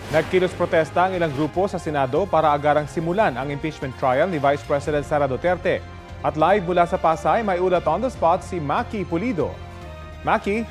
Nagkilos protesta ang ilang grupo sa Senado para agarang simulan ang impeachment trial ni Vice President Sara Duterte. At live mula sa Pasay, may ulat on the spot si Maki Pulido. Maki?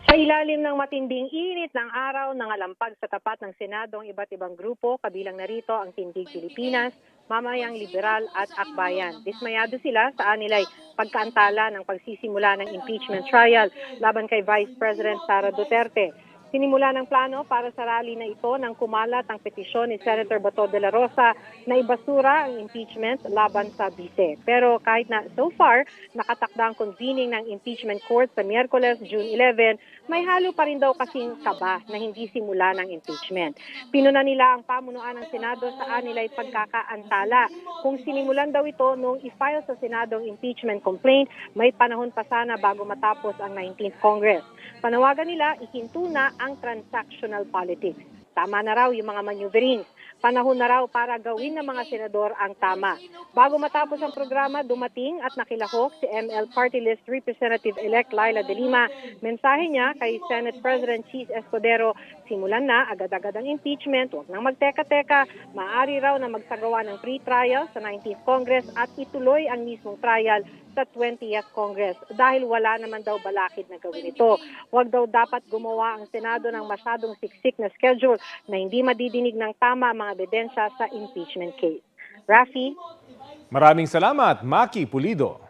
Sa ilalim ng matinding init ng araw, nangalampag sa tapat ng Senado ang iba't ibang grupo, kabilang narito ang Tindig Pilipinas, Mamayang Liberal at Akbayan. Dismayado sila sa anilay pagkaantala ng pagsisimula ng impeachment trial laban kay Vice President Sara Duterte. Sinimula ng plano para sa rally na ito nang kumalat ang petisyon ni Senator Bato de la Rosa na ibasura ang impeachment laban sa bise. Pero kahit na so far, nakatakda ang convening ng impeachment court sa Miyerkules, June 11, may halo pa rin daw kasing kaba na hindi simula ng impeachment. Pinuna nila ang pamunuan ng Senado sa anilay pagkakaantala. Kung sinimulan daw ito nung i-file sa Senado ang impeachment complaint, may panahon pa sana bago matapos ang 19th Congress. Panawagan nila, ihinto na ang transactional politics. Tama na raw yung mga maneuverings. Panahon na raw para gawin ng mga senador ang tama. Bago matapos ang programa, dumating at nakilahok si ML Party List Representative-elect Laila De Lima. Mensahe niya kay Senate President Cheese Escudero, simulan na agad-agad ang impeachment, huwag nang magteka-teka, maaari raw na magsagawa ng pre-trial sa 19th Congress at ituloy ang mismong trial sa 20th Congress dahil wala naman daw balakid na gawin ito. Huwag daw dapat gumawa ang Senado ng masyadong siksik na schedule na hindi madidinig ng tama ang mga ebidensya sa impeachment case. Rafi? Maraming salamat, Maki Pulido.